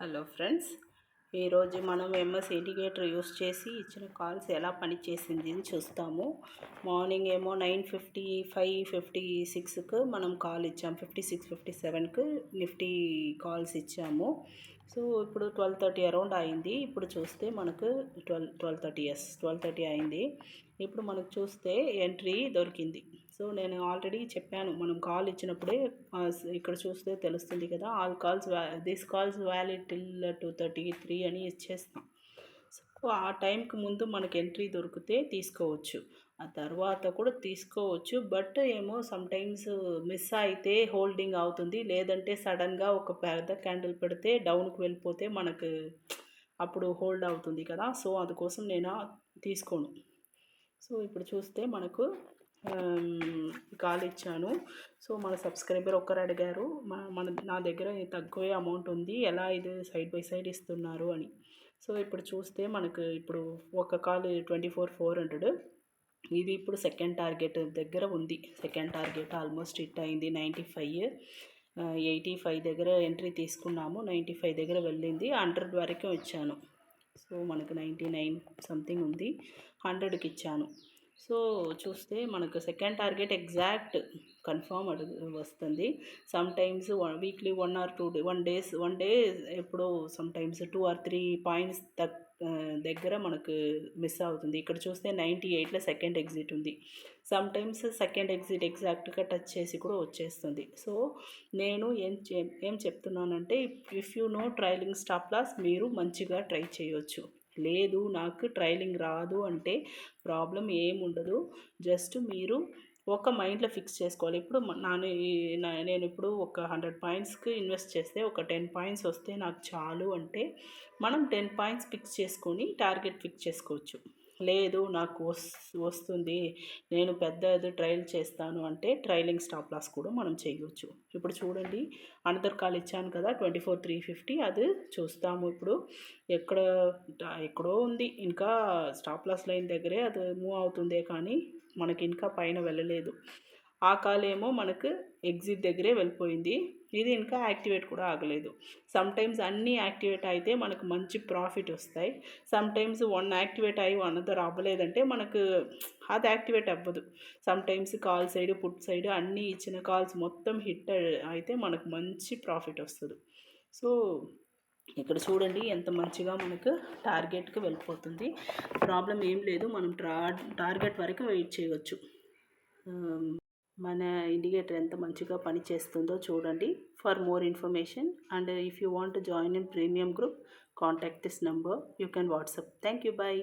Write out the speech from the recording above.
Hello friends, ఈరోజు మనం MS indicator use చేసి ఇచ్చిన కాల్స్ ఎలా పనిచేసింది అని చూస్తాము. మార్నింగ్ ఏమో 9:55-56కు మనం కాల్ ఇచ్చాము. 56-57కు నిఫ్టీ కాల్స్ ఇచ్చాము. సో ఇప్పుడు 12:30 అరౌండ్ అయింది. ఇప్పుడు చూస్తే మనకు 12:30 అయింది. ఇప్పుడు మనకు చూస్తే ఎంట్రీ దొరికింది. సో నేను ఆల్రెడీ చెప్పాను, మనం కాల్ ఇచ్చినప్పుడే ఇక్కడ చూస్తే తెలుస్తుంది కదా, all calls this calls valid till 2:33 అని ఇచ్చేస్తాం. సో ఆ టైంకి ముందు మనకి ఎంట్రీ దొరికితే తీసుకోవచ్చు, ఆ తర్వాత కూడా తీసుకోవచ్చు. బట్ ఏమో సమ్టైమ్స్ మిస్ అయితే హోల్డింగ్ అవుతుంది, లేదంటే సడన్గా ఒక పెద్ద క్యాండిల్ పెడితే డౌన్కి వెళ్ళిపోతే మనకు అప్పుడు హోల్డ్ అవుతుంది కదా. సో అందుకోసం నేను తీసుకోను. సో ఇప్పుడు చూస్తే మనకు కాల్ ఇచ్చాను. సో మన సబ్స్క్రైబర్ ఒకరు అడిగారు, నా దగ్గర తక్కువే అమౌంట్ ఉంది, ఎలా ఇది సైడ్ బై సైడ్ ఇస్తున్నారు అని. సో ఇప్పుడు చూస్తే మనకు ఇప్పుడు ఒక కాల్ 24,400. ఇది ఇప్పుడు సెకండ్ టార్గెట్ దగ్గర ఉంది. సెకండ్ టార్గెట్ ఆల్మోస్ట్ హిట్ అయింది. 95, 85 దగ్గర ఎంట్రీ తీసుకున్నాము. 95 దగ్గర వెళ్ళింది. 100 వరకు ఇచ్చాను. సో మనకు 99 సంథింగ్ ఉంది, 100కి ఇచ్చాను. సో చూస్తే మనకు సెకండ్ టార్గెట్ ఎగ్జాక్ట్ కన్ఫర్మ్ వస్తుంది. Sometimes weekly 1 or 2 one day ఎప్పుడో సమ్టైమ్స్ 2 or 3 పాయింట్స్ దగ్గర మనకు మిస్ అవుతుంది. ఇక్కడ చూస్తే 98లో సెకండ్ ఎగ్జిట్ ఉంది. సమ్టైమ్స్ సెకండ్ ఎగ్జిట్ ఎగ్జాక్ట్గా టచ్ చేసి కూడా వచ్చేస్తుంది. సో నేను ఏం చెప్తున్నానంటే, if you know trailing stop loss మీరు మంచిగా ట్రై చేయొచ్చు. లేదు నాకు ట్రైలింగ్ రాదు అంటే ప్రాబ్లం ఏముండదు. జస్ట్ మీరు ఒక మైండ్లో ఫిక్స్ చేసుకోవాలి. ఇప్పుడు నేను ఇప్పుడు ఒక 100 పాయింట్స్కి ఇన్వెస్ట్ చేస్తే ఒక 10 పాయింట్స్ వస్తే నాకు చాలు అంటే మనం 10 పాయింట్స్ ఫిక్స్ చేసుకొని టార్గెట్ ఫిక్స్ చేసుకోవచ్చు. లేదు నాకు వస్తుంది, నేను పెద్దది ట్రైల్ చేస్తాను అంటే ట్రైలింగ్ స్టాప్ లాస్ కూడా మనం చేయవచ్చు. ఇప్పుడు చూడండి, అనదర్ కాల్ ఇచ్చాను కదా 24,350, అది చూస్తాము. ఇప్పుడు ఎక్కడో ఉంది, ఇంకా స్టాప్ లాస్ లైన్ దగ్గరే అది మూవ్ అవుతుందే కానీ మనకి ఇంకా పైన వెళ్ళలేదు. ఆ కాల్ ఏమో మనకు ఎగ్జిట్ దగ్గరే వెళ్ళిపోయింది. ఇది ఇంకా యాక్టివేట్ కూడా ఆగలేదు. సమ్టైమ్స్ అన్నీ యాక్టివేట్ అయితే మనకు మంచి ప్రాఫిట్ వస్తాయి. సమ్టైమ్స్ 1 యాక్టివేట్ అయ్యి అనదర్ అవ్వలేదంటే మనకు అది యాక్టివేట్ అవ్వదు. Sometimes call side put side అన్నీ ఇచ్చిన కాల్స్ మొత్తం హిట్ అయితే మనకు మంచి ప్రాఫిట్ వస్తుంది. సో ఇక్కడ చూడండి ఎంత మంచిగా మనకు టార్గెట్కి వెళ్ళిపోతుంది. ప్రాబ్లం ఏం లేదు, మనం టార్గెట్ వరకు వెయిట్ చేయవచ్చు. మన ఇండికేటర్ ఎంత మంచిగా పనిచేస్తుందో చూడండి. For more information and if you want to join in premium group, contact this number. You can WhatsApp. Thank you. Bye.